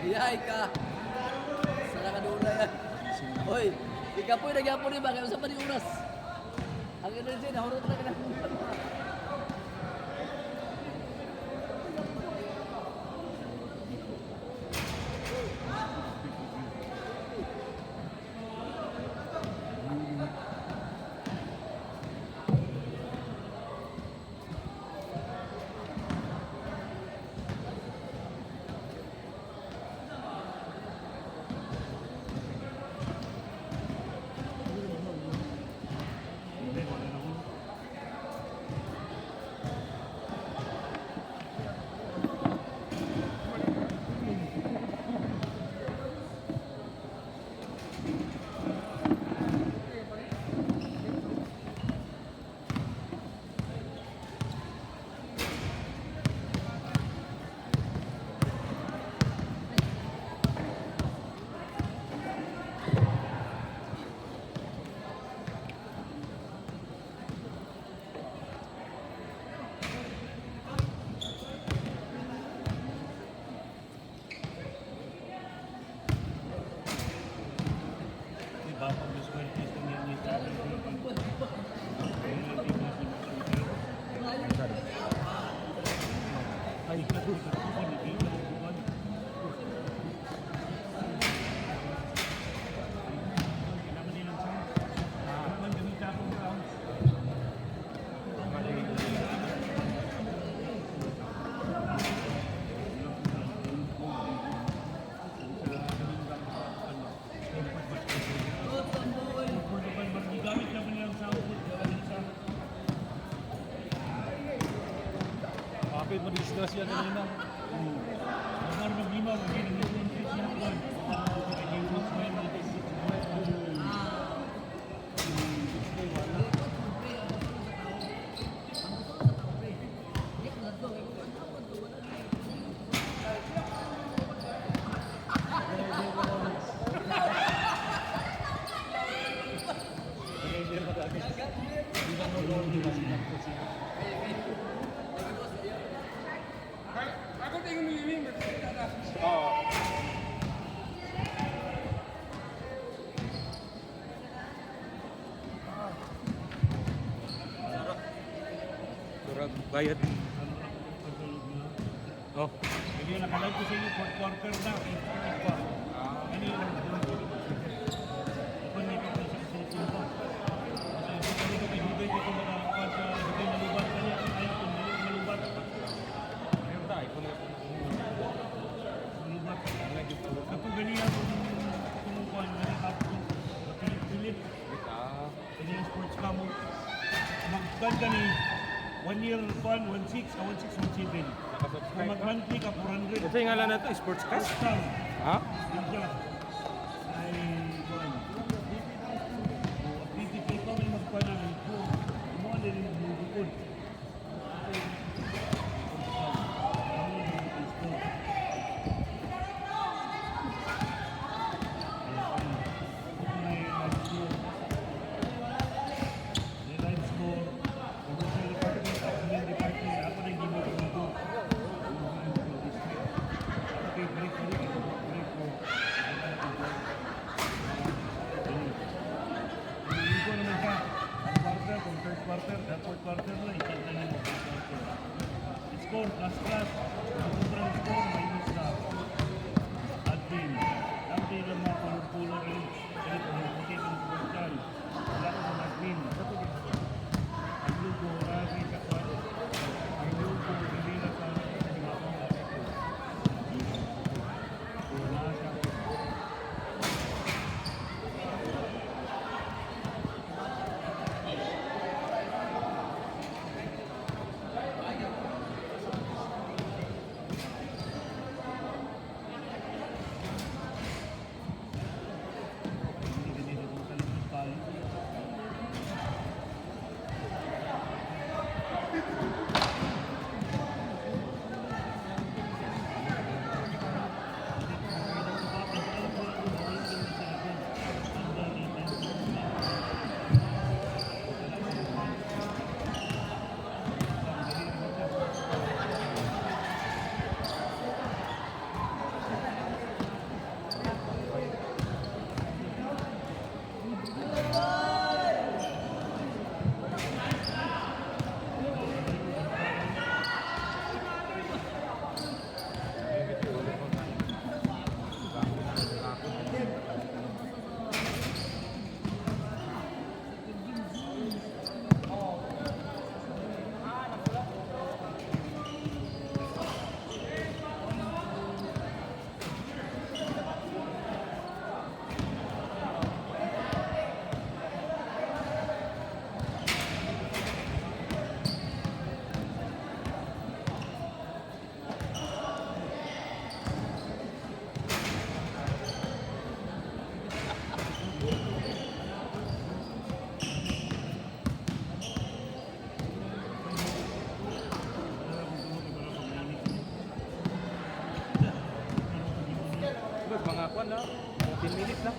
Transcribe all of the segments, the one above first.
Ihay ka. Sana ka doon na yan. Hoy, ikapoy nagyapo ni ba? Kaya sa pa ni oras. Ang energy, nahurot na ka na. Madisgrasya kanina. Bagar maglima, magiging nag-1 bayad. Oh. Hindi nakalag ko sa inyo, quarter na. Ano yung kung hindi ko sa susunod ko. Kasi hindi ko pinibay dito makakakuha sa hindi nalubat ka niya. Ayaw ko nalubat. Ayaw tayo. Nalubat. Kapag ganyan kung kumukuhan, ganyan Pilip. Hindi yung sports ka mo. Magkan ka ni 1 year 1, 1.6, 1.6, 1.7. Kung mag-monthly ka, 400. Ito yung ngalan na ito, sports cast? Ha? Ay, kuhan. Update ka may magkuhan namin. Mo na rin bukod. Class, sobrang score, minus na. Admin, ang tila mga pulo rin, kaya pumunti ng kubutan. Wala ko sa admin. Ang lugo, ragi sa kwan. Ang lugo, hindi na sa mga wala siya. Bas, mga kwan na. 10 minutes na.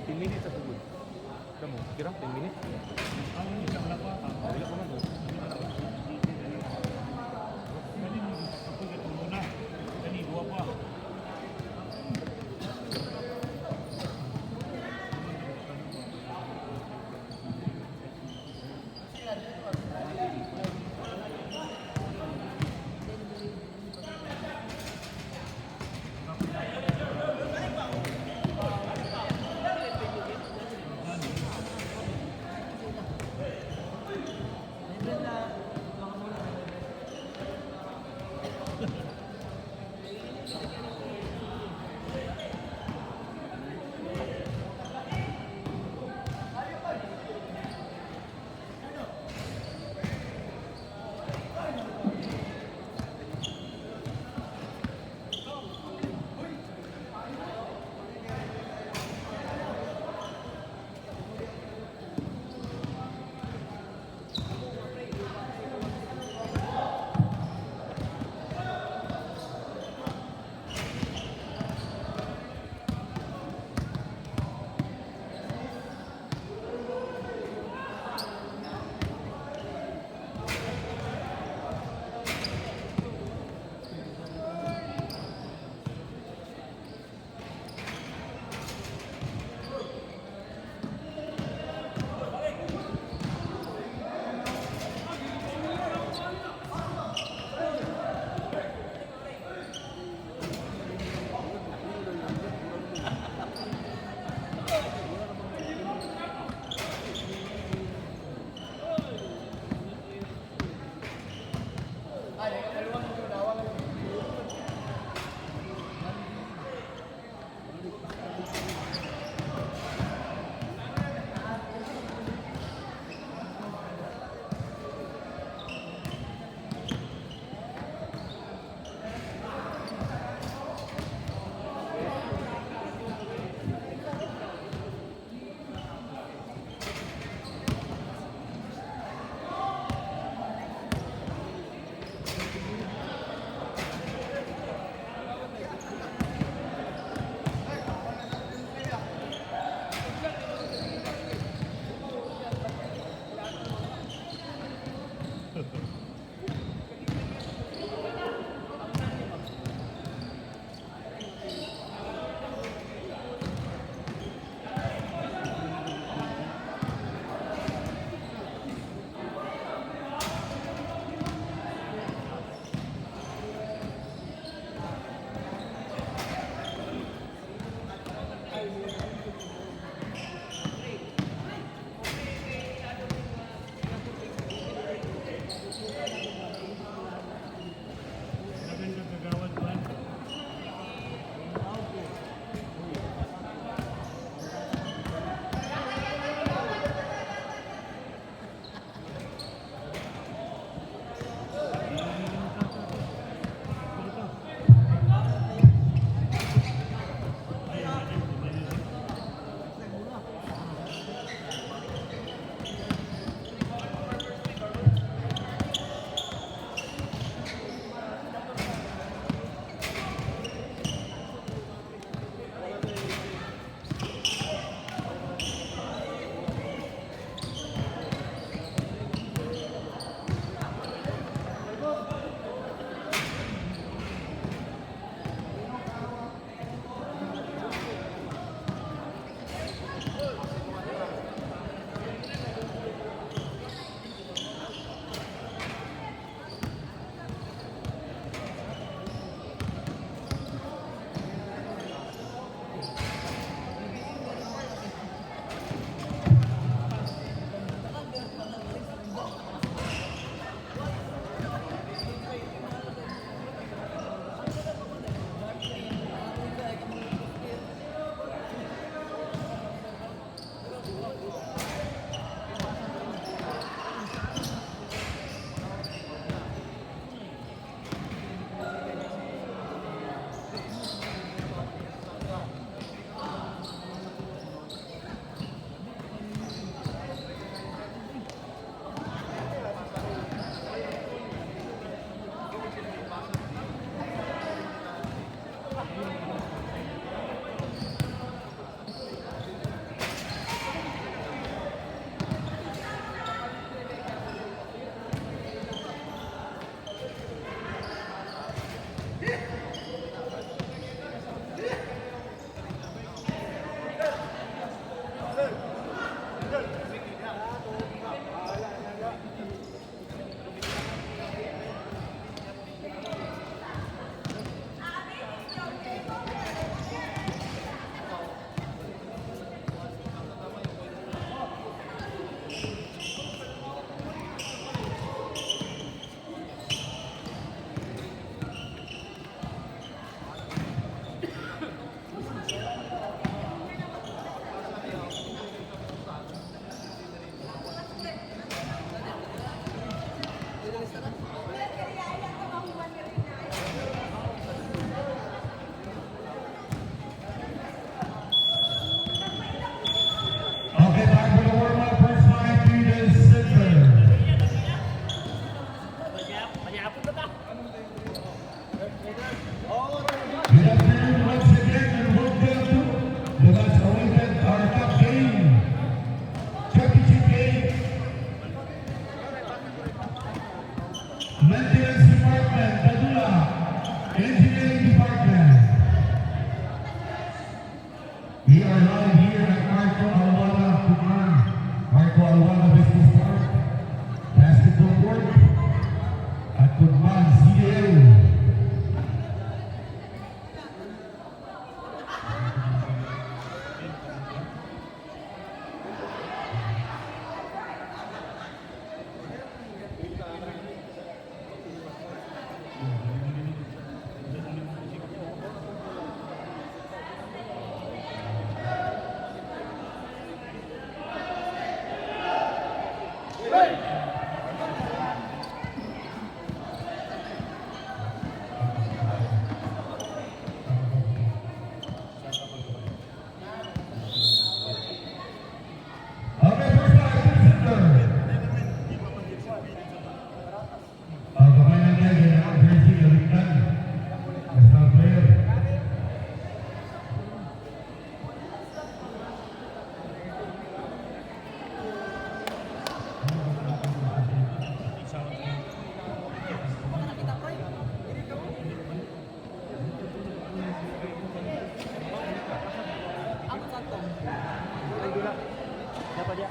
10 minutes sa tugod. Kamu, kira 10 minutes? Ang isa wala pa. Wala ko man do. Ako ito na. Kani, buwa pa. We are live here at Marco Alwala, Putman. Marco Alwala Business Park. Basketball court at Putman, CDL. Okay, first one, center. Kamay lang yan, yan ang jersey, galigtan. Star player. Dapat dia.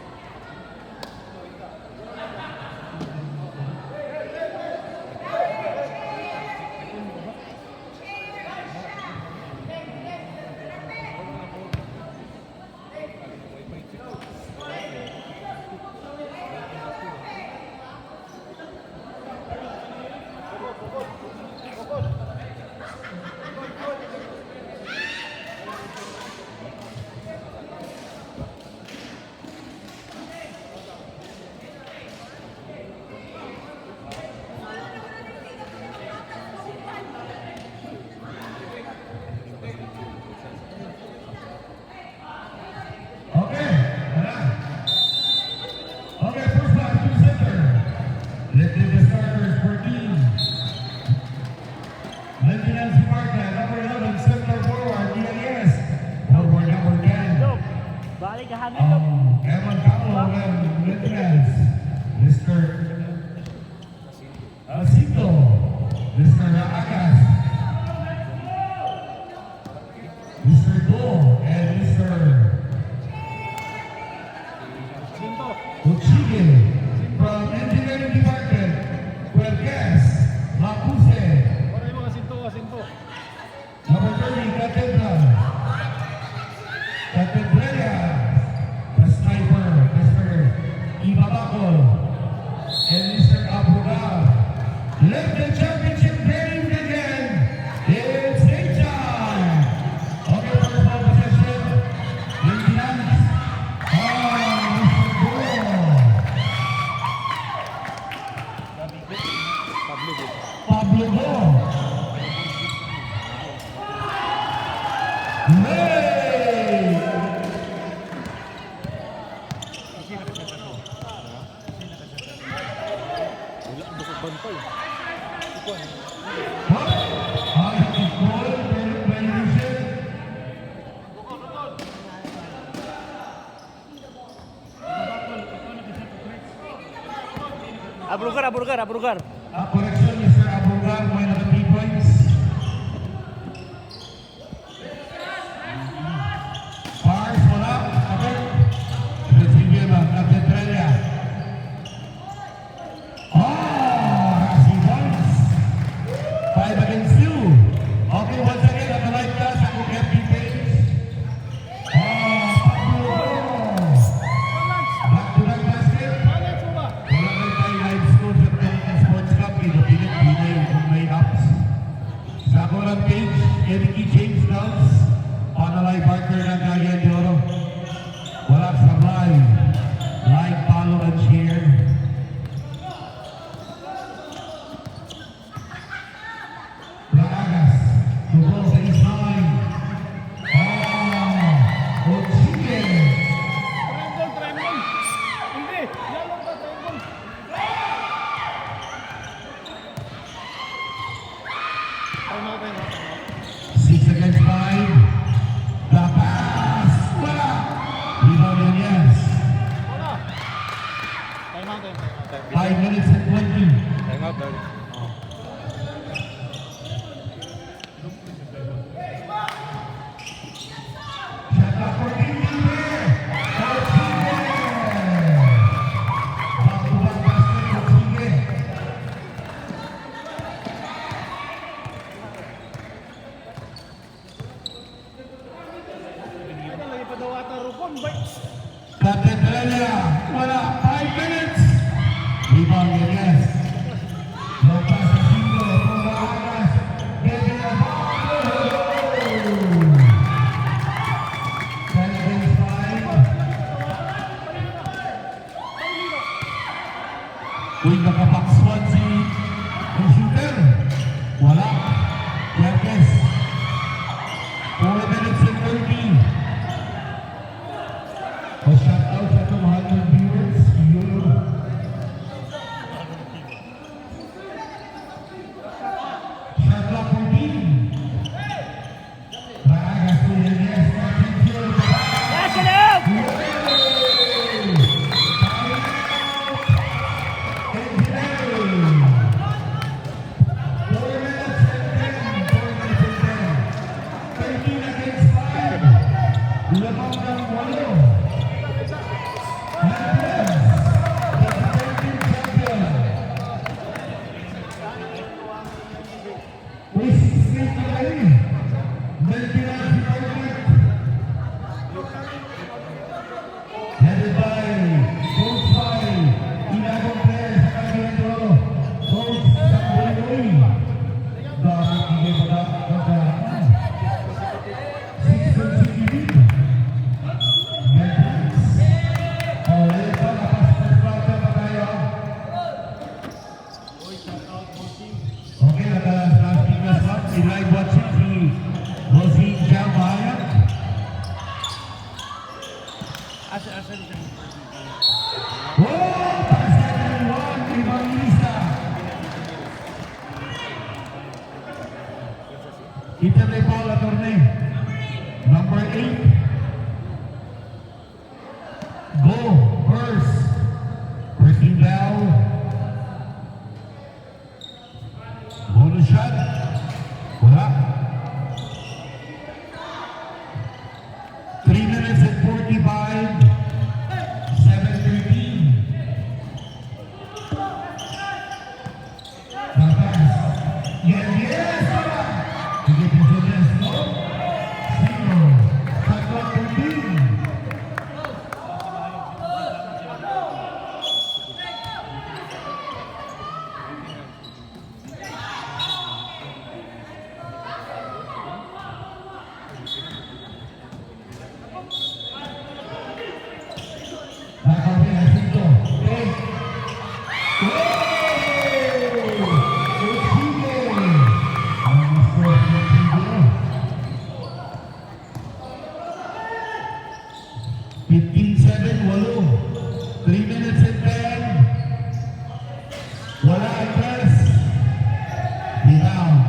Okay, okay, first one, center. Let's do the starters for team. Lieutenant Sparta, number 11, center forward, DLS. Forward number 10. Balik ke hangin. Evan Camo and Lieutenants. Mr. Asito, Mr. Akas, Mr. Do, and Mr. Uchige from Engineering Department, Cuelgues, Mapuse, number 30, Catedral, Catedralia, the sniper, Mr. Ibabacol, and Mr. Abugal. Let the championship game begin. It's game time. Okay, first ball possession. Lieutenant. Mr. Go. Pablo Go. Hey! Wala busog bantay. Abrugar. Correction, Mr. Abugal, point of the 3 points. Bars, wala. Okay. Retrieve lang, Catedralia. Rasi points. 5 against 2. Okay, once again, at the right class, ako get details. Back-to-back basket. Wala kayo tayo live score sa Philippine Sports Cup. Pinag-pinay kung may ups. Sa Coran Page, Eric James Downs. Panalay Parker ng Cagayan de Oro. Wala sa live. Like, follow, and share. Bragas. Tubo sa Ismail. Ochike. Six against 5. The pass. Wala. Rebound and yes. 5 minutes and 20. Time out dali. Shot clock Catedralia, wala, 5 minutes. Rebound, yes. Lepas sa single, pembalas, Kevin Abado. 10 against 5. Uy, nakabox 1 si ang shooter. Wala. Yerkes. 4 minutes and 30. Shout out sa 200 viewers. Yun. Shot clock 14. Ragas to Yerkes. Yes, it out! Headed by Coach by Inagong Pérez, Cabiendo, Coach Samboy. Dami bigay pa na 6 consecutive. Memphis. Ito, napasok pa tayo. Okay, last fingers up. Si live watching si Rosine Jambayan. Asa Oh, basket and one, Evangelista. Kita may ball attorney. Number 8. Go, first. Breaking down. Bonus shot. Wala. 3 minutes and 45. 7:13. Yes, yes! Sige, yes, no? Zero. Shot clock 13. Nakawin ang sito. Okay. Three minutes and 10. Wala ang press. Rebound.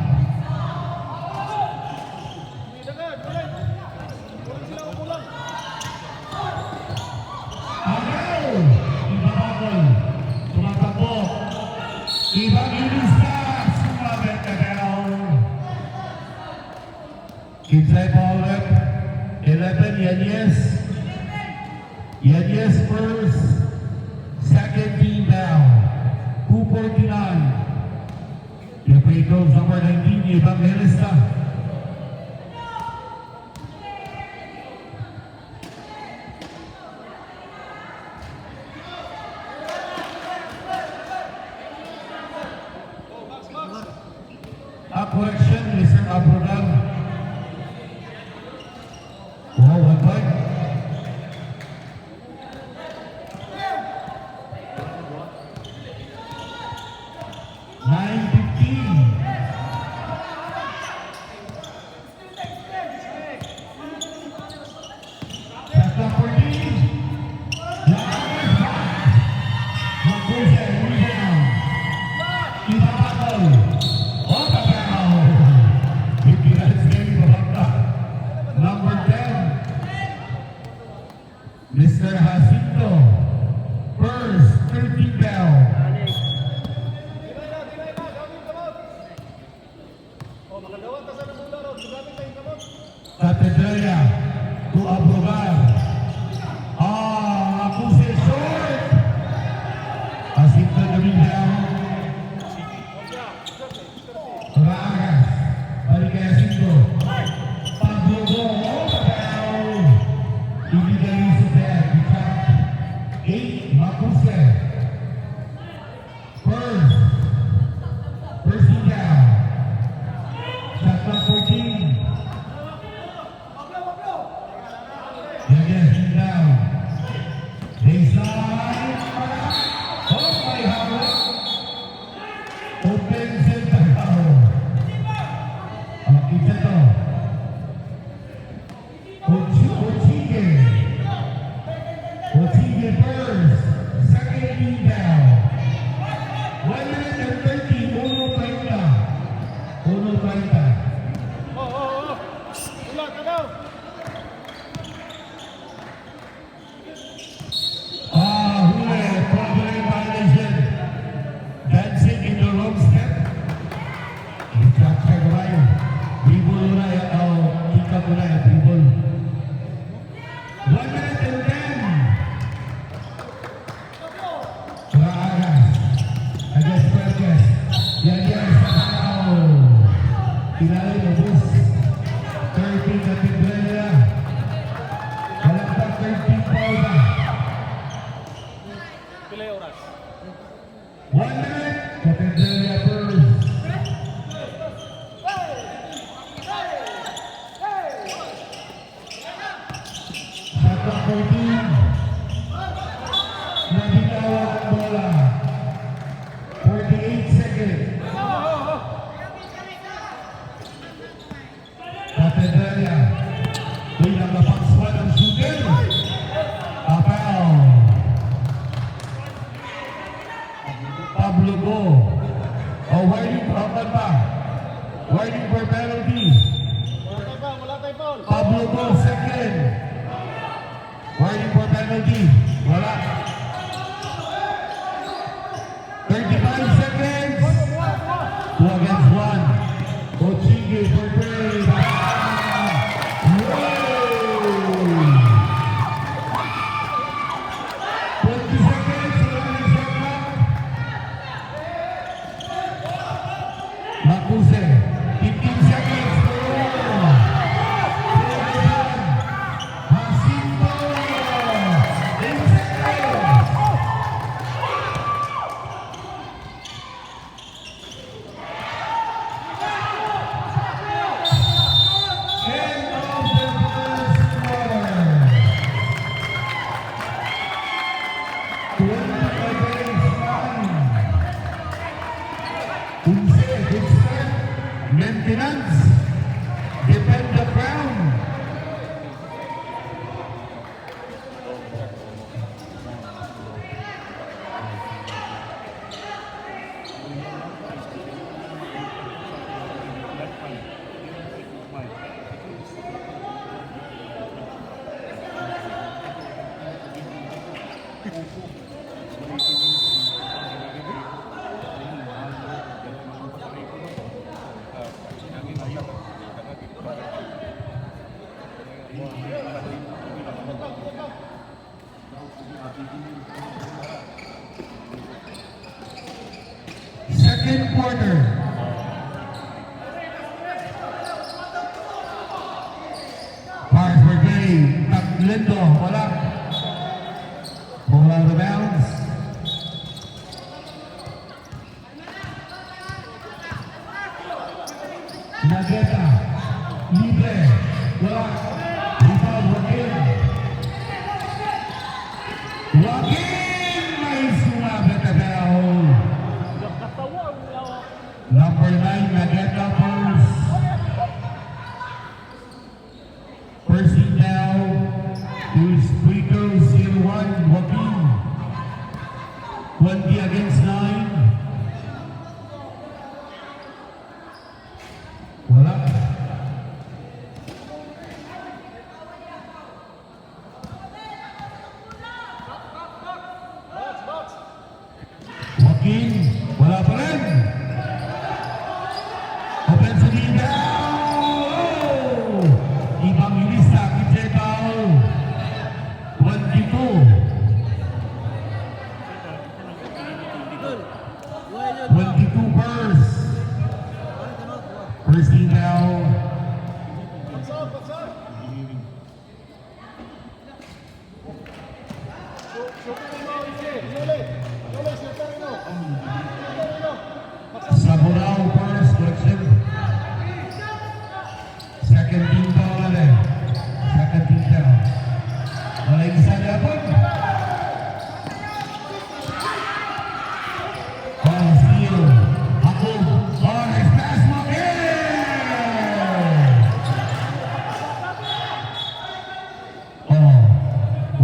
Agaw! Ibabakol. Tumatakbo. Evangelista. Sumabit Agaw. Inside ball rep. 11, Yanyes. Yanyes first. Second team down. 249. The free throws number 19, Evangelista. Correction, Mr. Abrodal. Wow, 1 point. Number 10, Mr. Jacinto, first 13 down. Catedralia to Abrogar. Akuse short. Jacinto namin down. Ragas, balik kay Jacinto. Pagbubo, down. Yes, down. Baseline. Oh, may hawak. Open center foul. Kita to. Ochige. Ochige first. Second team down. 130. 1.30. 1.30. Ulat ka daw! Huli. Program violation. Dancing in the wrong step. Check tayo. Dribble muna yan. Kick up muna yan. Dribble. 110. Raagas. Agas Perkes. Yan sa tao. Pinalay mo bus. 30 na Pedrera. Walang pa 30 Paula. Pilay oras. 1 minute. Pedrera first. Shot clock 14. Nabitawag ang bola. 48 seconds. Catedralia. Uy, nagpapakswan ang shooter. Apel. Pablo Go. Warning pa. Warning for penalty. Wala tayo foul! Pablo Go, second. Warning for penalty. Wala. 35 seconds. 2 against 1. Ochige for three. Whoa! 20 seconds. Wala na shot clock. Makuse. 15 seconds. Jacinto. 10 seconds. End of the first quarter. 20 against 9. Unse, good start. Maintenance. Defend the ground. Second quarter. Pass for Gay. Taglindo. Wala. Ball out of bounds. Nageta. Libre. Wala. Rebound Joaquin. Joaquin! May sumabit na foul. Number 9, Nageta first. First team now is Rico 01, Joaquin. 20 against 9. Wala. Joaquin, wala pa rin. Offensive down. Ibang Ilista, Kitse foul.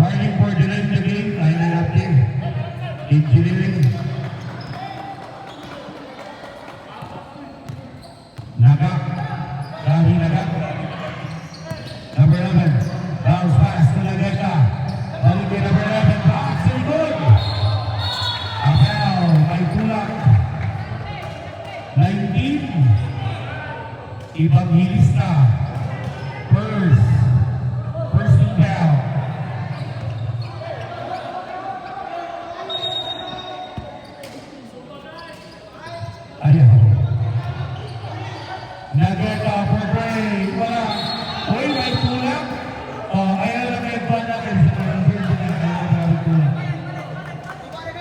Warning for delay in the game. Line up team. Engineering. Naga. Kami Naga. Number 11. Bounce pass to Nageta. Balik kay number 11. Box sa likod. Apel. May tulak. 19. Evangelista. First. First and down. Ayaw. Nageta for Gray. Wala. Uy, may tulak. Oh, ayaw lang may ba natin sa may tulak.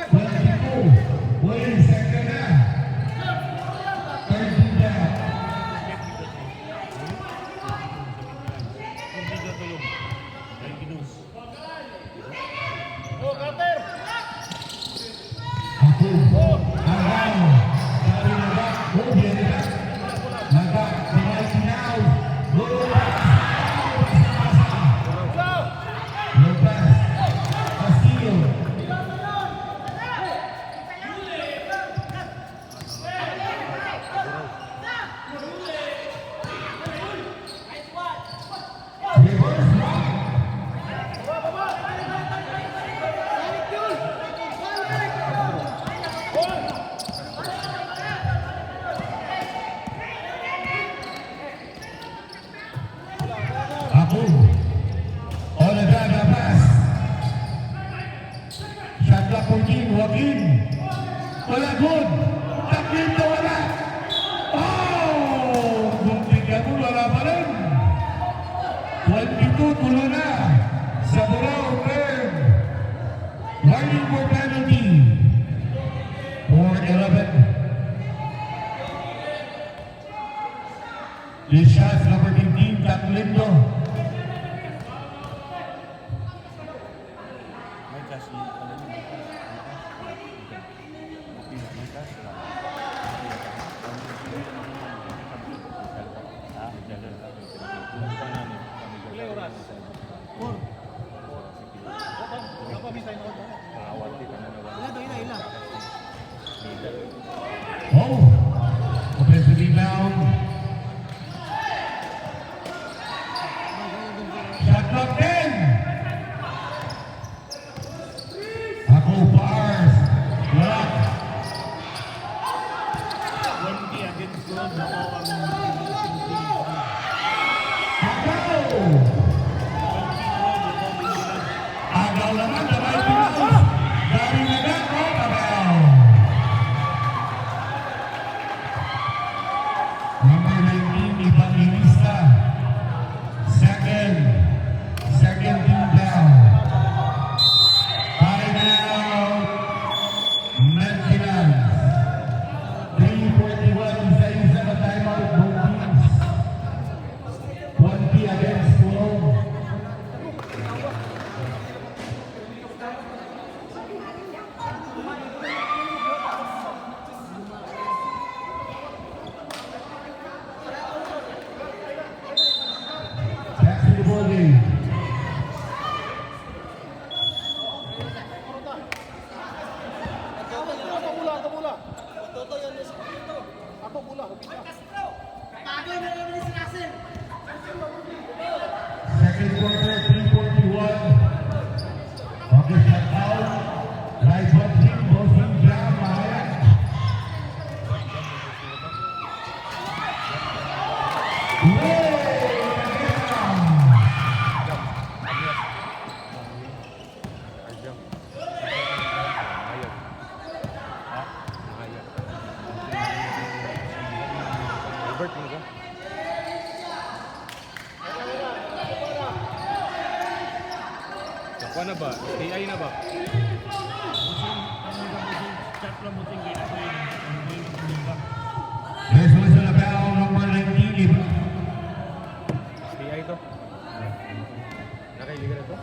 22. Uy, second na. Third and down. Hindi ka tulog. Ay, ginus. Ako. Agaw. Kali Naga. Oh, yan na. Naga. Kamay sinaw. Lopez. Castillo. Reverse block. Ako. Olagaga pass. Shot clock 14. Joaquin. Wala good. Taklin na wala. Oh! Bunting ka mo, wala pa rin. 22 tulo na. Sa Burao, third. Warning for penalty. 4-11. This shot's number 15, Taglindo. May kasi, alam mo, may kasi lang. Oh! Offensive rebound. Shot clock 10. Ako, bars. Wala. 20 against gold. Ako ang Agaw! Agaw naman, damay pinaus. Dari Naga, oh, Agaw. Number 19, Evangelista. Second team down. Timeout. Maintenance. 3:41 isa na timeout. Both teams. 20 against 12. Back to the ball game. Second quarter, 3:41. Okay, shut out. Live watching, bossing jam, Mahaya. Albert mo ka? Nakuha na ba? TI na ba? Chat lang mo tingin ako yung There's whistle a bell, number 19. TI to? Nakailigan na to?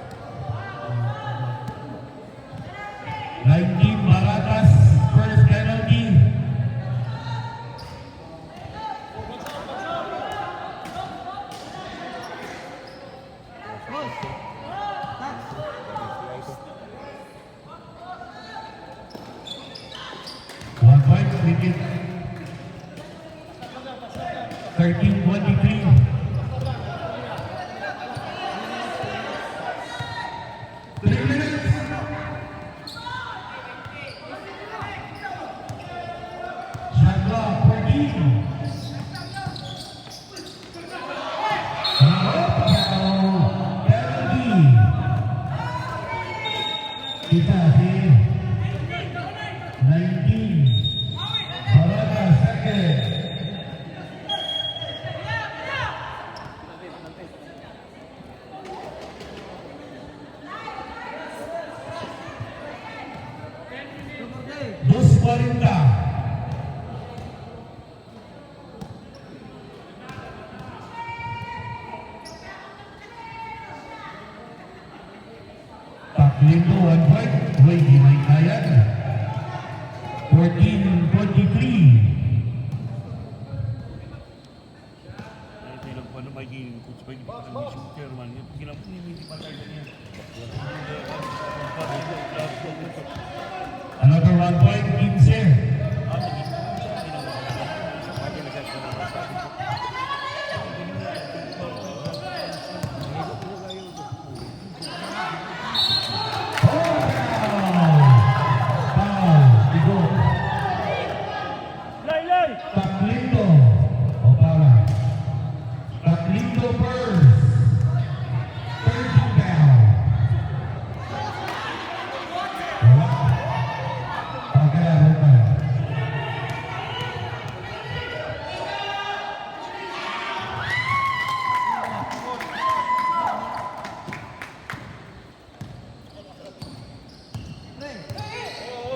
19 Maratas, first penalty. make it 13-23. Three minutes. Shot clock, 14. Penalty. Kita si 19. Baraka second. Dos 40. Taklito 1 point. Huwag may kaya. 14-23. Saya lang paano magiging coach pa, hindi pa kami shooter man. Yung ginampo niya, hindi pa tayo niya. Another 1 point. 15. Taklito. O para. Taklito first. 30 down. Wala. Pagkalaro pa.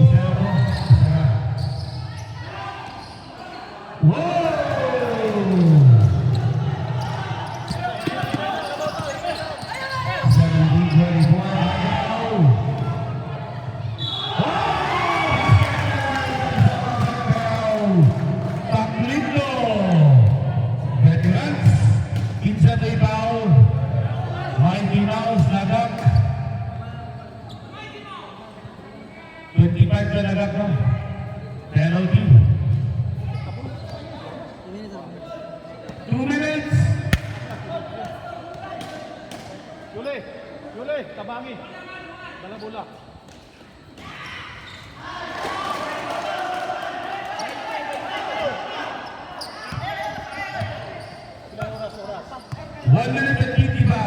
Isa ako. Isa. Whoa! 17-24 now. Taklito. Veterans. Kinsa na ibaw. Mikey Mouse nagak. 25 na nagak mo. Penalty. 2 minutes. Yuli, tabangi. Dala bola. Oras. 1 minute and 55.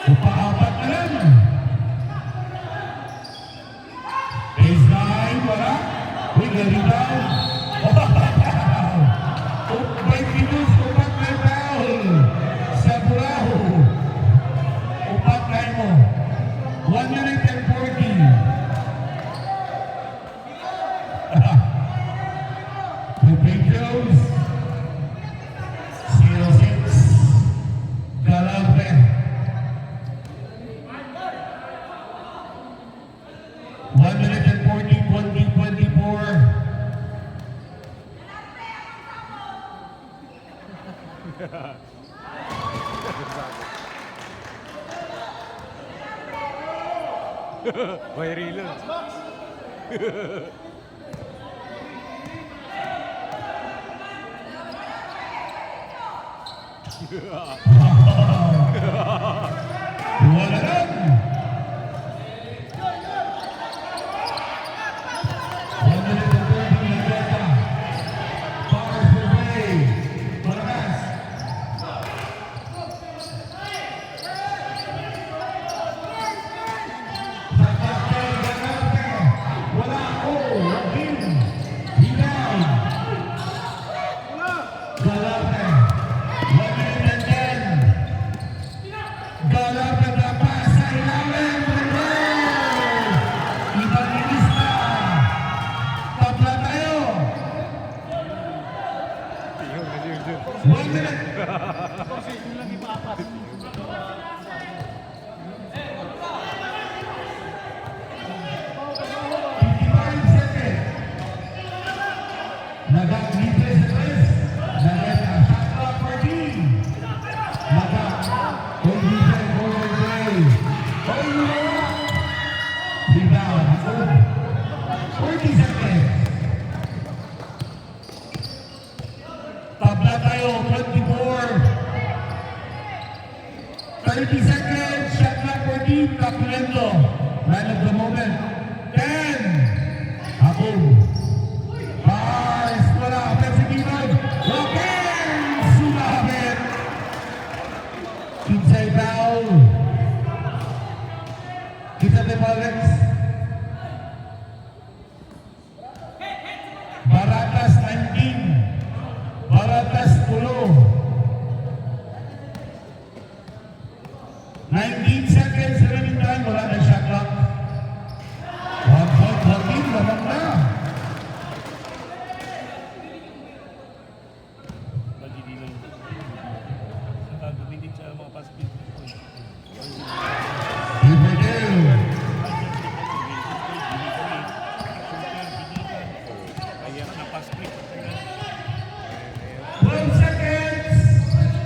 Upaapat na lang. Baseline, wala. With the rebound. May pinus, upat may foul. Sa Buraho. Upat kayo mo. 1 minute and 40. The Big Joes. 06. Galante. 1 minute and 40, 20-24. Bayrilo. Wala lang. 1 minute and 30 na data. Power survey. Malakas. Wala ako. Wagin. Rebound. Galante. 1 minute and 10. Galante na pa sa ilalim. Ibalinis na. Tabla tayo. 1 minute. Kasi yun lang ipaapat. 55 seconds. Nag-libre sa tres. Nag-shot clock for team. Nag-libre for Gray. Rebound. 30 seconds, shot clock 14, Caculento. Man of the moment. 10. Habol. Escola, offensive rebound. Joaquin Sumabit. Inside foul. Kita de Alex. Baratas 19. Baratas 10. 19 seconds remaining time. Wala na shot clock. 1.14. Lamang na. Lagi di lang. Gagamitin sa mga pass play. Riverdale. Kaya na pass play. 12 seconds.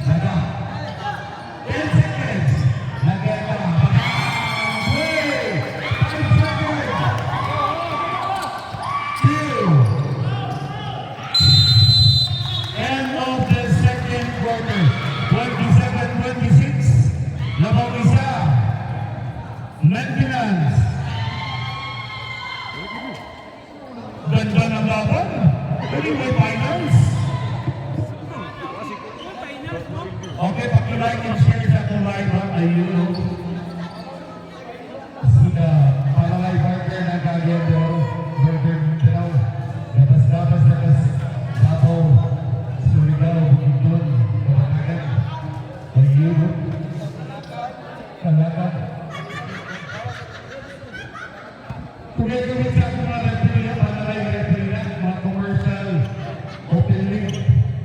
Naga. 10 seconds. Naga ka. Play. 5 seconds. 2. End of the second quarter. 27-26. Labang isa. Maintenance. Ganda ng laban. Anyway, finals. Okay, pag-like and share sa itong live ha, ayun. Sila, para live partner na kagyan doon. Burger Mindanao. Dapas-dapas na kas Sato. Surigao, Bukidnon. Kapatagan. Ayun. Kalakan. Tuloy-tuloy sa ating mga referee na, para live referee na, mga commercial, open link,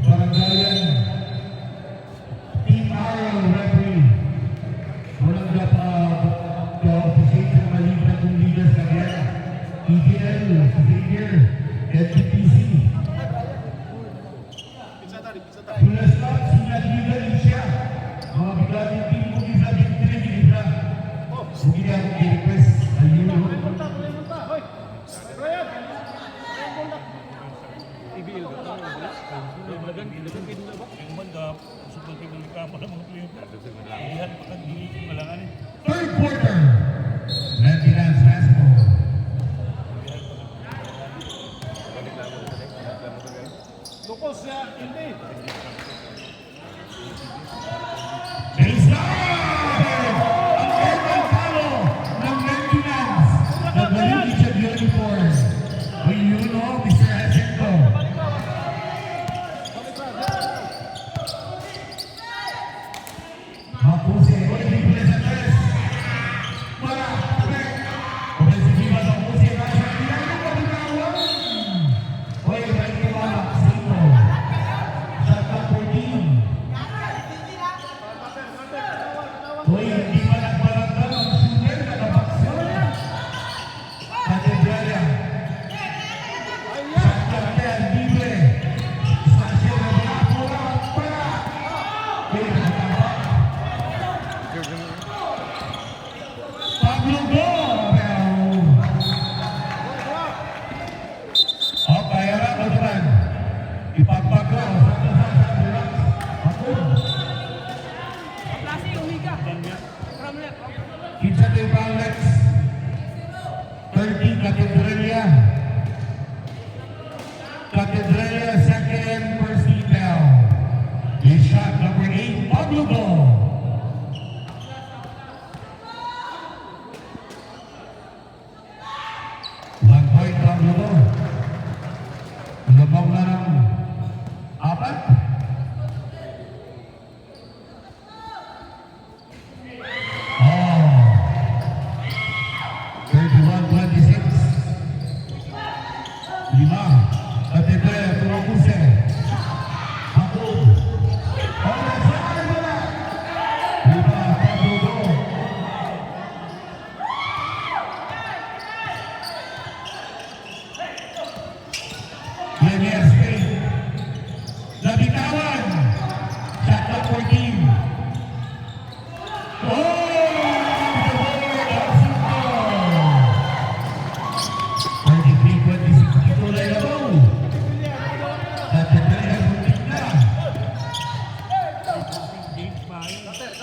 barangayan, Team Arrow referee. Walang ka-officiate sa mga liga kong ligas na yan. EPL, Xavier, LGPC. Pulas na, sinaliga din siya. Mga bigating team ko isa, victory din isa. Sige na akong i-request. Ayun. Hoy! Ryan! Yung manda, super kayo ng kama ng mga player. Lihat pa kang hindi malangan eh. Third quarter. Maintenance basketball. Lukos siya, hindi. Baseline! Ang Edmond Palo ng maintenance. Nagaling siya uniform. Will you know, Mr. Jacinto? Mapuse, libre sa tres. Para, correct. Ofensiva sa Mapuse, nasa ilalim ng bitawan. Hoy, right to Mama, Sino. Shot clock 14. Hoy, hindi pa nagbaranggan ang shooter na nabaksan. Catedralia. Shot clock 10, libre. Stasyo na Biafora, para. Hoy, nakatapa. Pablo Gorel. Bayaran o naman. Ipagpagaw. Ako. Kinsa tayo Alex. 30 Catedralia. Catedralia second first detail. His shot number 8, Pablo Go. One point Pablo Go. Lumang na ng 4. Oh. 31-26. 5. Catedralia, Turocuse. Ako. Oh, nasa akin mo na.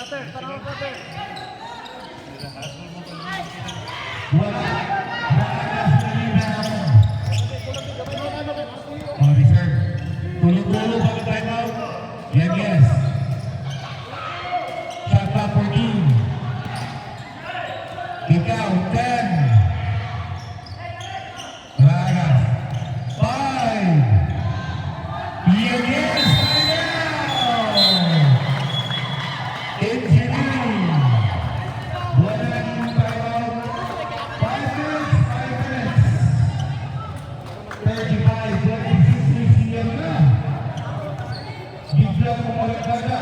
Cutter, tanaw cutter. Hassle mo kanina. Wala. Nakakas na rebound. Oh, reserve. Tulog-tulog bago timeout. Yan, yes. Shot clock 14. Ikaw, 10. Ragas. 5. Yan, yes. Timeout. Engineering. Wala na yung timeout. 5 minutes, 5 minutes. 35, 26 CM na. Bigla mo malagkada.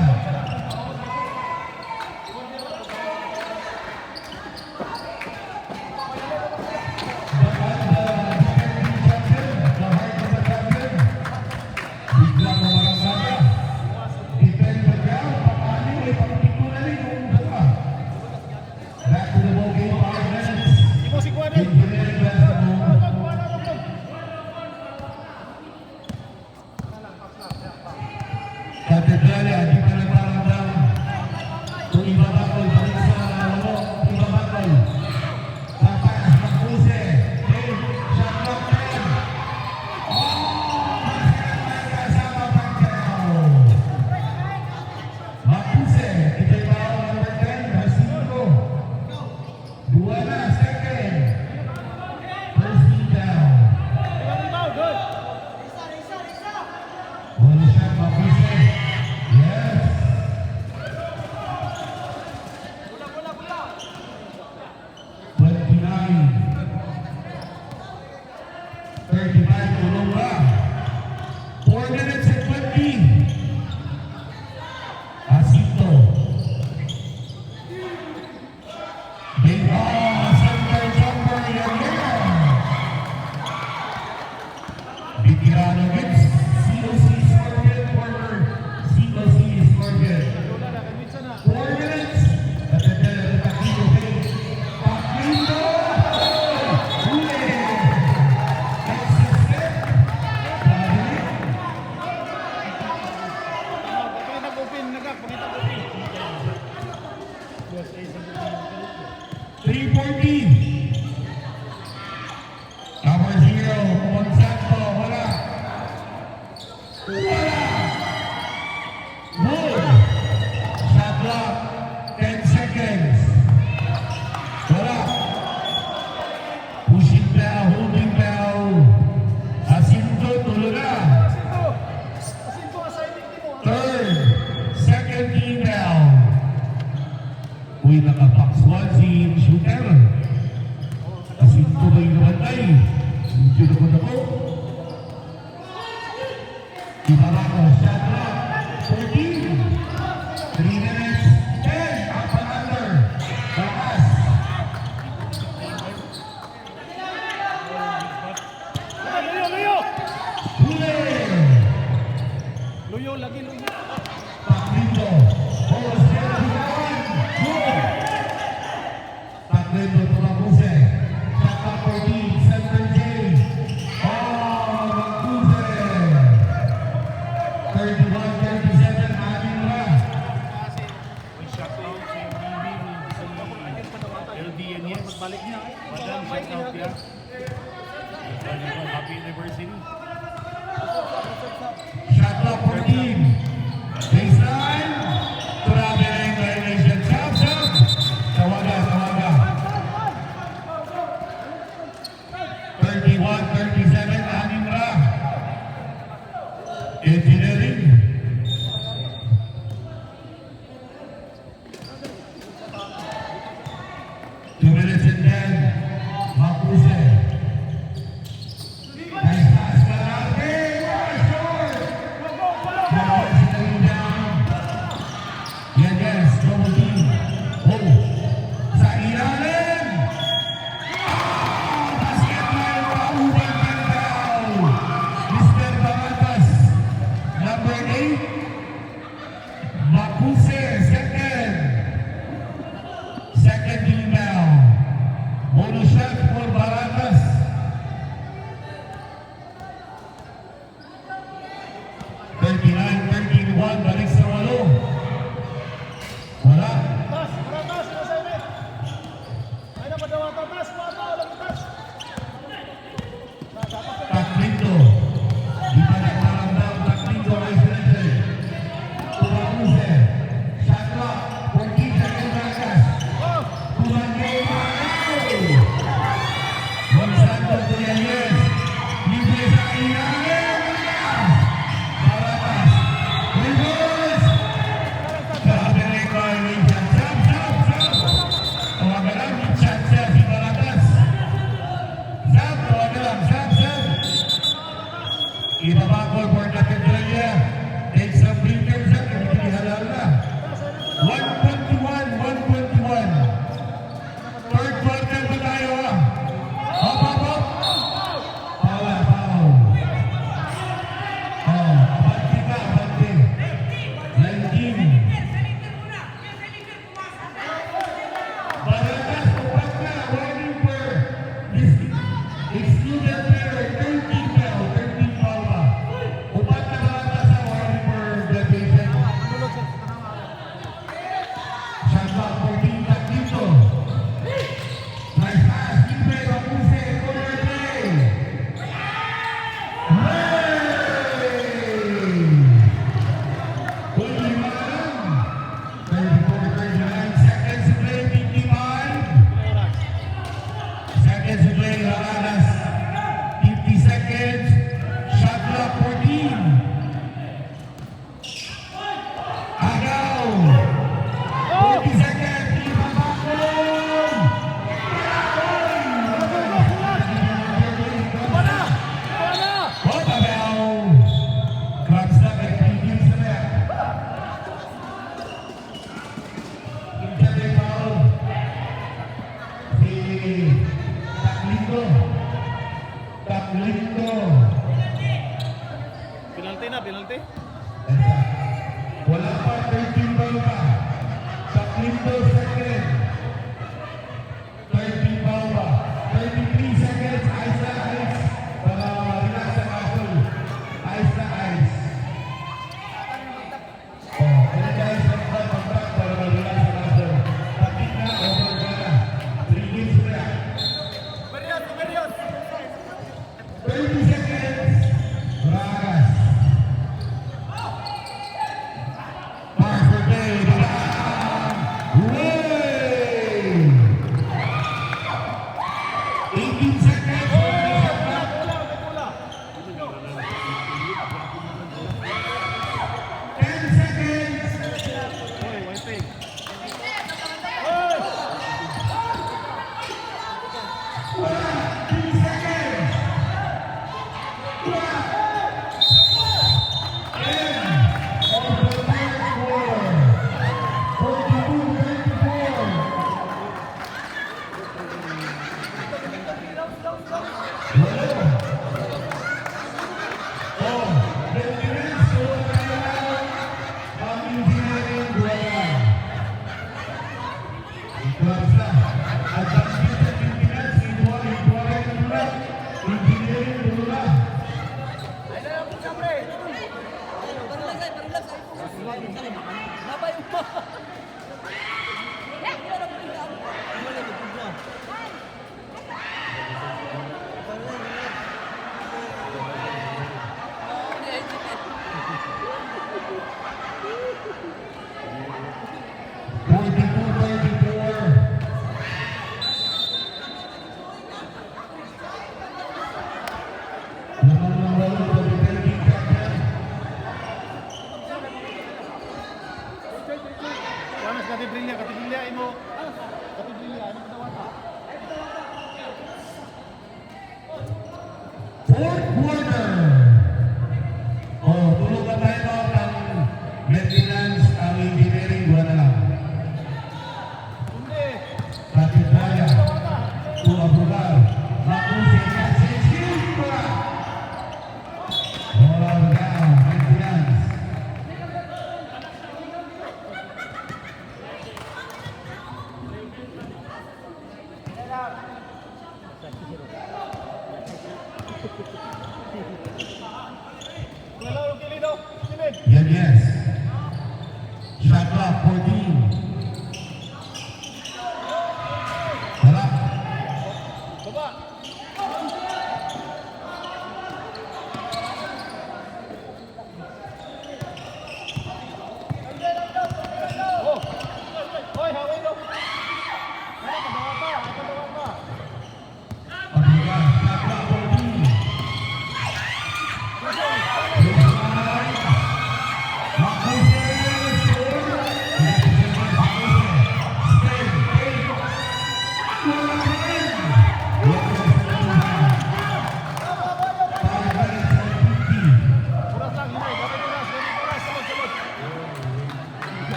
Bigla mo malagkada. Defend the ground. Paano yung ipagpikunan yung dalawa. Back to the ball game, 5 minutes. Imo si Kuan. Engineering basketball. Katedralya, di pa nagparamdam. Kung ibabakol, balik sa lalo, ibabakol. Tapas, Mapuse. Hey, shot clock 10. Oh, masarap kasama Pangkao. Mapuse, ito'y bawal number 10, Rasico. Dua na, second. First team down. Rebound, good. One shot, Mapuse. Yes. Bola. 29. 35, tulong ba? 4 minutes and 20. Asito. Big center jumper, yan yan. Bigyan against COC Scorpion, former COC Scorpion. 4 minutes. At the end of the Taquito Bay. Taquito! Huli! Exit step. Sabi. Pakita open, nagak, pakita open. 3:14. Number 0, Monsanto, wala. Wala. Wood. Shot clock, 10 seconds. Wala. Pushing down, holding down. Asinto, tulog na. Asinto, assignment mo. Third, second team down. Uy, naka-box 1 si shooter. Asinto ba yung namatay? Medyo ako. Ibarako, shot clock, 14. 3 minutes, 10, up and under. Bakas. Luyo, luyo. Huli. Luyo, lagi luyo. Taklito. Oh, zero to one. Good. Taklito to Mapuse. Shot clock 14, center J. Oh, Mapuse. 31-37, anim na. May shot out si LDNS. Balik niya. Madam, shout out ya. Happy anniversary. Shot clock 14. Baseline. Traveling violation. Stop, stop. Tawaga, tawaga. 31-37, anim na. Engineering. Two minutes and 10. Mapuse. Nice pass, Wala. Tas, parang tas, assignment. Ay na padawa to, tas, mga lagi tas. Taklito. Di pa nagmaramdam. Taklito ay sinasay. Tumamuse. Shot clock. 14 seconds Ragas. Tumangay Pagao. Gonzalo Tuyanyes. Libre sa ilalim. Baratas. Reverse. Sabi ni Carly. Jab. Tawagan lang. Chat si Baratas. Zab. Tawagan lang. Zab. Ibabakol for Categoria. Take some blinkers up. Hindi halal na. 121. Third quarter pa tayo ah. Hop. Foul. Abante ka. 19. Baratas, upat na. Warning for excluded player. 13 foul. 13 foul ba? Upat na Baratas sa warning for deviation. Shot clock 14 Taklito. Nice pass. Libre. Pamuse. Corner play. Huli man. 34-39 seconds to play. 55 seconds to play. Raranas. 50 seconds. Shot clock 14. Agaw. 40 seconds. Ibabakol. Oh, Agaw. Clock stop at 3 games na yan. Injate foul. Si Taklito. Penalty na, penalty. Wala pa, 13 ball pa. Taklito second. 13 ball pa. 33 seconds, ice na ice. Para relax sa muscle. Ice na ice. Energize na pag-back para relax sa muscle. Takit na, over na. 3 games na. 30 seconds. Ragas. Pass for Dave. Way. 18 seconds. 10 seconds. Oy, wifi. 3 seconds. 10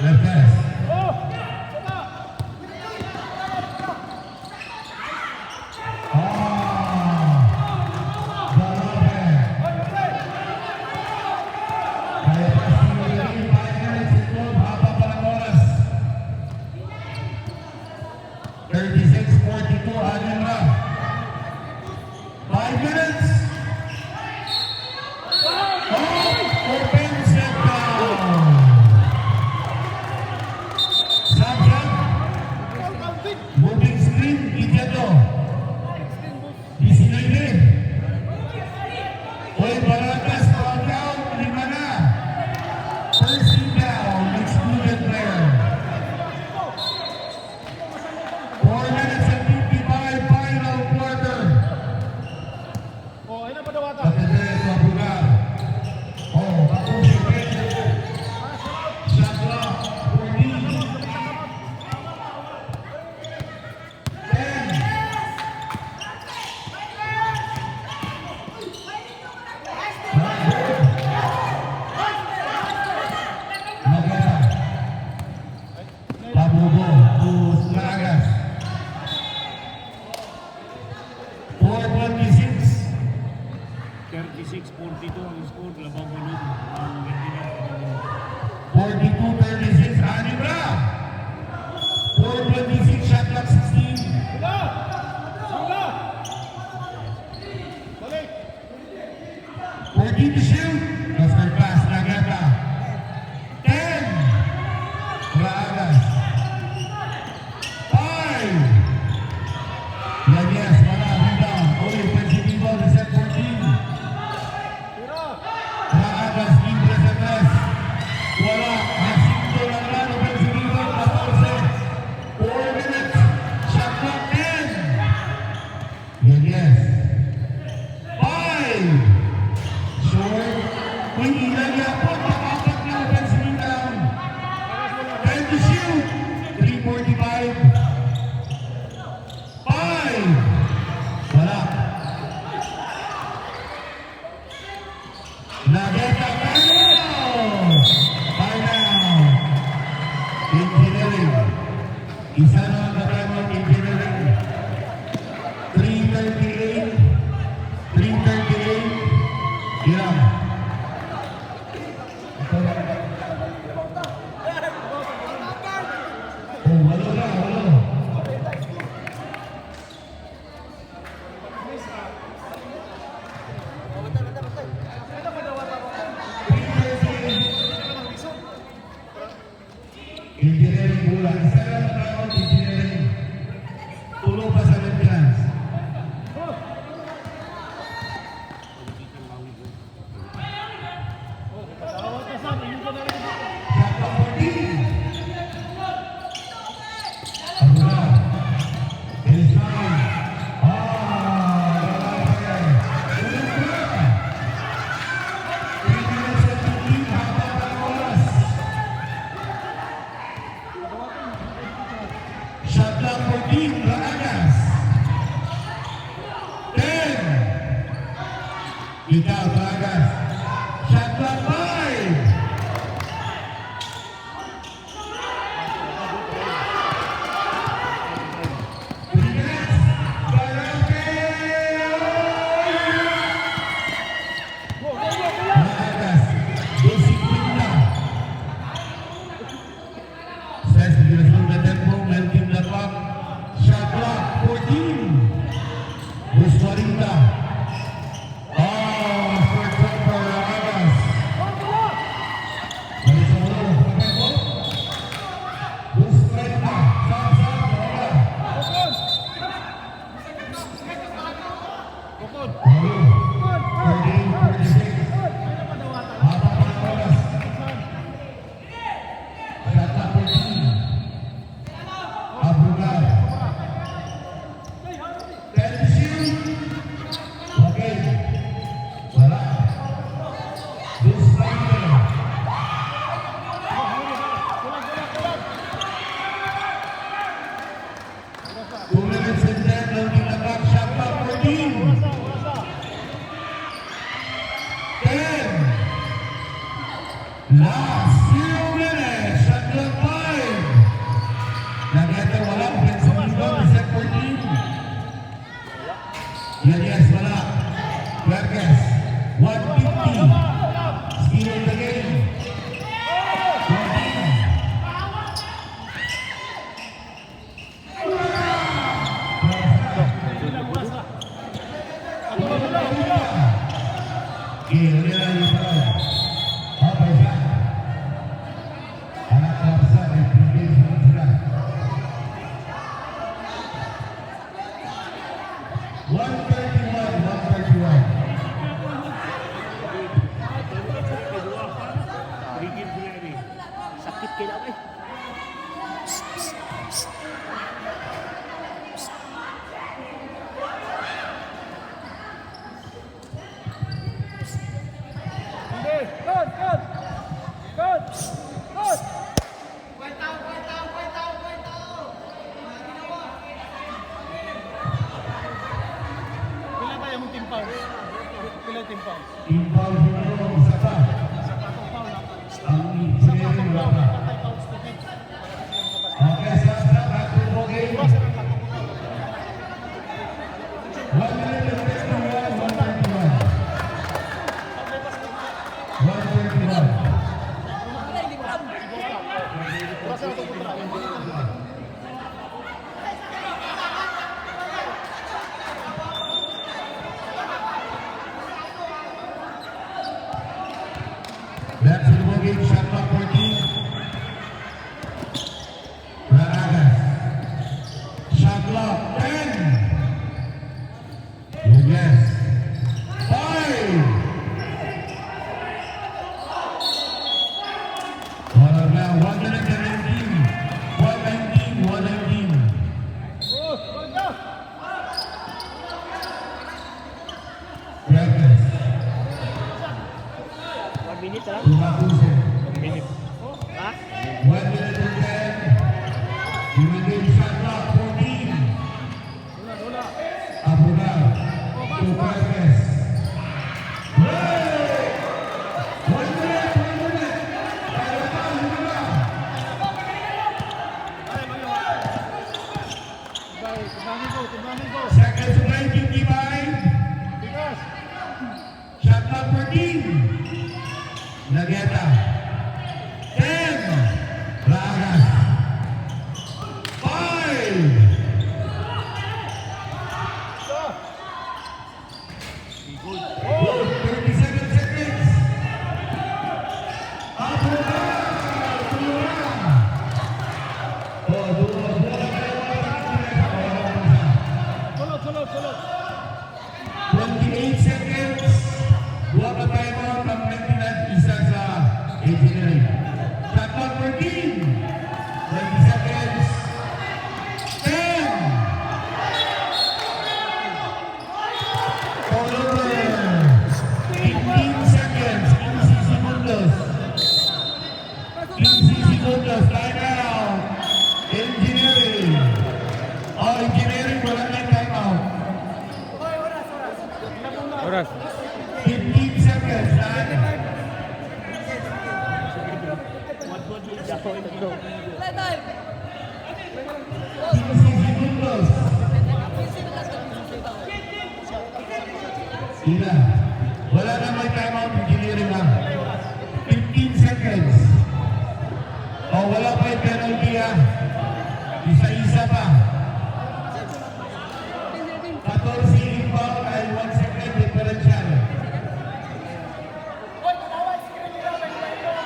Leftes. Oh! Tama! Guadalupe. Kaya pa si Ray, 5 minutes and 12, haba pa ng oras. 36-42, Algebra. 5 minutes. Open set down. Subject. Moving screen, Ijeto. 19. Hoy, Baratas, foul count, 5 na. First down, excluded player. 4 minutes and 55, final quarter. Oh, ayun na pa daw ata. Pagkakit, mabugar. Oh, kapusin, shot clock, 14. 10. Maganda. Pabugo to Slagas. 4:26. 36-42 ang score, labang hulog ang Medina. 42-36, Anibra. 4:26, shot clock 16. Wala! Wala! Balik! 14 to shoot. Master pass, Nagata. 10. Bragas. 5. Yanes, wala, rebound. Only offensive rebound is at 14. Tira! Bragas, libre sa tres. Wala, Jacinto Langran, offensive rebound, 14. 4 minutes. Shot clock 10. Yanes. 5. Short. Uy, ilagya po. Pakapat na offensive rebound. 10 to shoot. 3:45. 5. Wala. Nageta final. Final. Engineering. Isa na ang katamang engineering. 3:38. 3:38. Hiram. Oh, walo na, walo. Ayun na pa daw ata. 3:38. Engineering bulan. Isa na ang katamang engineering. Tulong pa sa entrance. Tawag ka sa amin, hindi ko na rin. Shot clock 14. Abuna. Baseline. Lalaki. Ulit na. 3 minutes and 15, haba pa ng oras. Shot clock 14, Bragas. 10. Ikaw, Bragas. Shot clock 5. Last 0 minutes. Shot clock Okay siya. Anak Rapsa ay pigil sunod sila. 131. Rigid sila ni. Sakit kaya eh. Hindi. Good, good. Good. Good. Pila ba yung team foul? Pila yung team foul? Imbal siguro isa pa. Sa patong foul na. Ang Sa engineering patong foul wala. na. Patay fouls to team. Okay, stop. Back to the game. Iwas na lang patong foul. 131. 131. 131. Wala, hindi ko alam. Iwas na lang itong kontra. Back to the game. Shot clock 14. Ranagas. Shot clock 10. Yes. 5. Now 119. 119. 119. Oh, good go. Ranagas. 1 minute lang. Tumakusin. 1 minute. Ha? 1 minute and 10. You will get shot clock 14. Dula. Abunal. To Ranagas. Hey! 1 minute. 1 minute. Para tayo na. Tumbangin ko. Seconds to 9:55. Bigas. Shot clock 14. Nageta. 10. Ragas. 5. Oh, 37 seconds. Abunal. Tulungan. Oh, tulungan. Sulot. 28 seconds. Dua ka timeout ang Pilipinas, isa sa engineering. Shot clock 14. 20 seconds. 10. All over. 15 seconds. 15 segundos. 15 segundos. Timeout. Engineering. Oh, engineering, wala na yung timeout. Oras. 15 seconds. Wala time. 15 segundos. Ina. Wala na may timeout. Engineering lang. 15 seconds. O, wala pa yung penalty ah. Isa-isa pa. 14 inbound ay 1 second differential.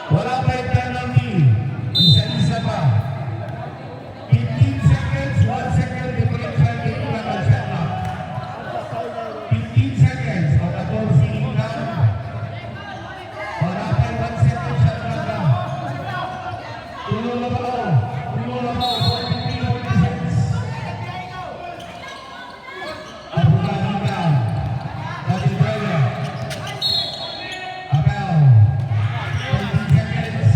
Wala pa yung penalty. Isa-isa pa. 15 seconds, 1 second differential. Dito lang ang shot clock. 15 seconds o 14 inbound. Wala pa yung 1 second shot clock na. Tulong na ba ako? Tulong na ba ako? 43-46. Abunalita. Calibrella. Abel. 20 seconds.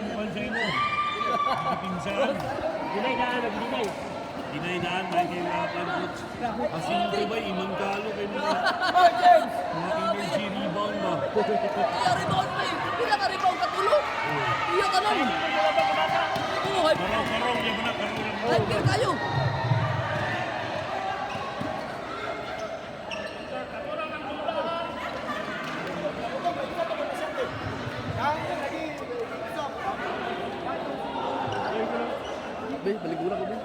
yung mukhang sa imo. Pinsan. Dinay na, nag-dinay. Dinaydaan tayo kay mga pag-coach. Kasi ito ba, imang kalo kay mga energy rebound ba? Iya rebound pa eh. Pila ka rebound katulog. Iya ka lang. Oo, Karaw-karaw niya ba na? hyper kayo. Be, baligura ko be.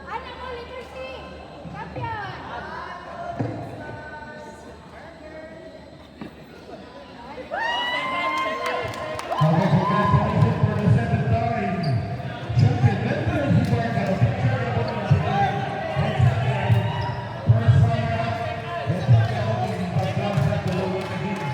Anak mo, letter C! Champion! Congratulations for the second time. Champion, let me see what kind of picture you're putting today. First runner-up, let's talk about the Pagkasa to lower the games.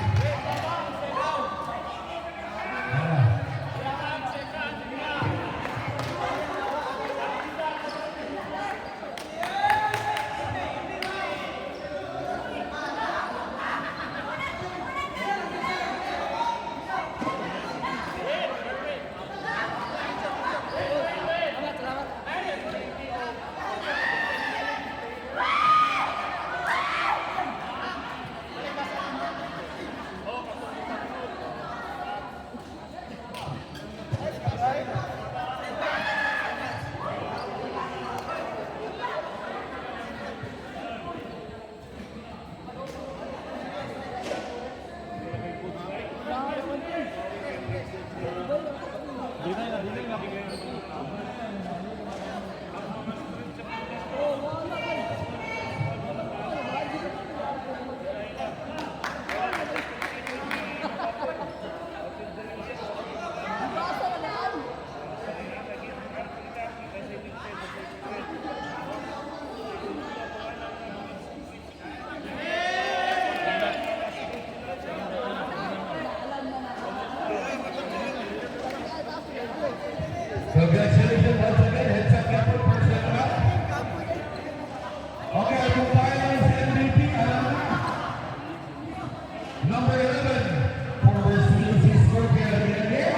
Congratulations once again, heads up Capo for second up. Okay, ang finals MVP ang number 11 for the CAC Scorpion again.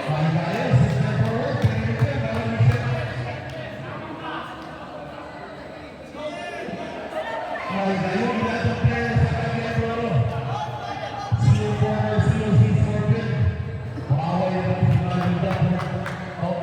Pagkaya, sister forward, pinigyan, nalamisan. Pagkaya, ginatong player sa kanya Toro. CA former CAC Scorpion. Maawa yan ang pinaganda. Oh.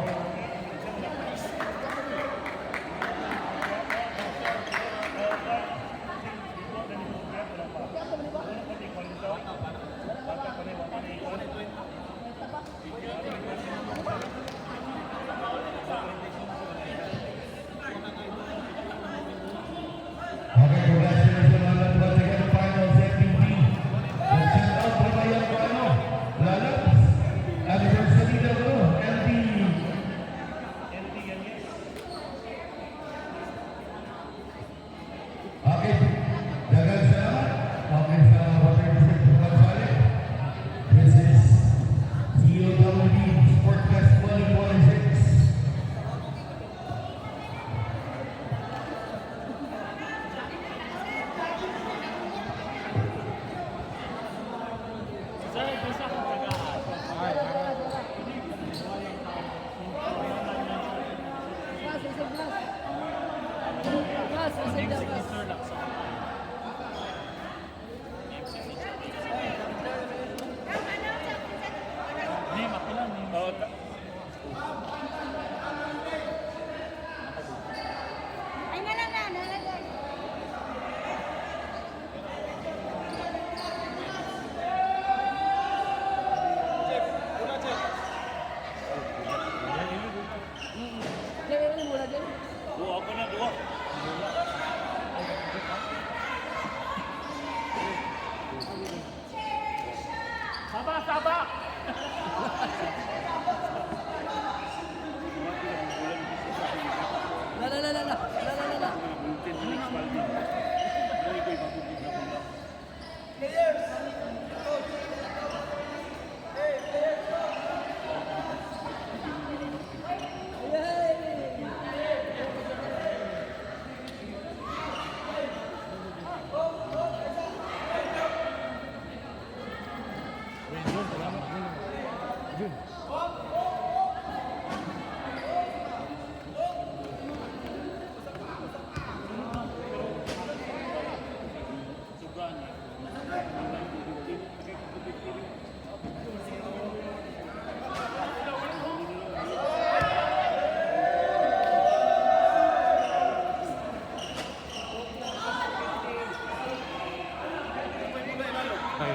Una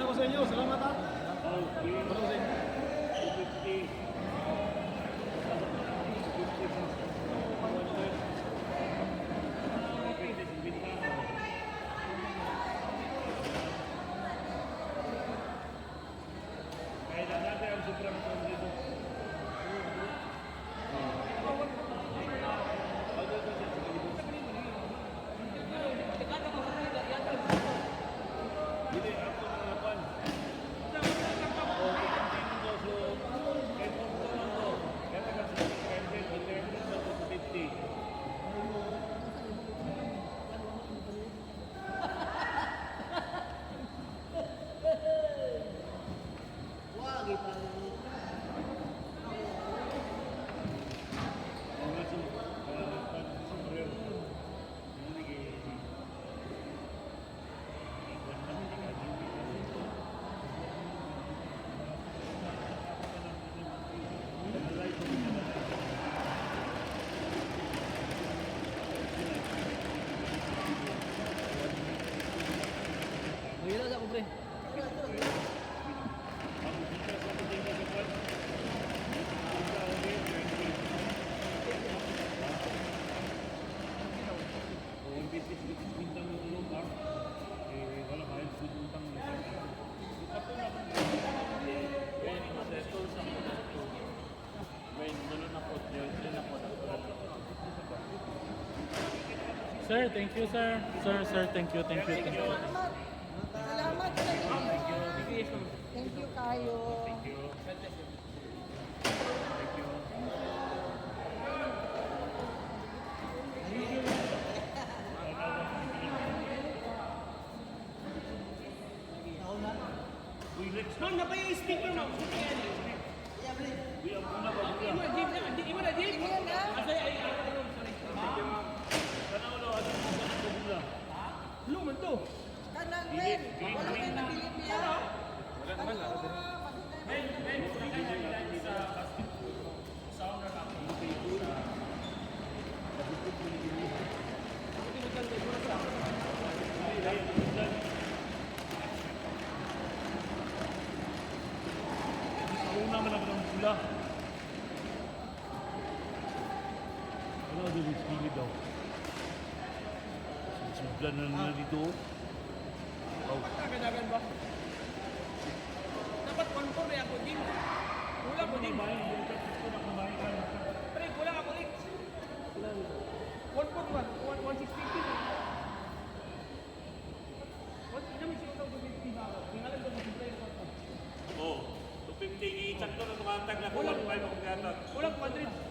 ko sa inyo. Salamat ha. Una ko sa inyo. Kaya dati ang sobrang dito. Hindi, ako mga pan. Wag ito. Mahirap ako, pre. Sir, thank you, sir. Sir, thank you. Salamat sa inyo. Thank you kayo. Ma'am, na ba yung speaker, ma'am? Sige na. Luman to. Kanan rin. Wala kayo nabilib niya. Wala naman lang. Ako naman ako ng pula. Ano ang dilis gilid daw? Siglan na nila dito. Oh. Kagadagan ba? Dapat kontor na ako din. Kulang ko din. Pre, kulang ako din. 141, 1650. What? Ina mo siya ito 250 ba? Tingalan ko sa player ko. Oh, 250 i-check to na tumatag na 1.5 ako gatag. Kulang 200.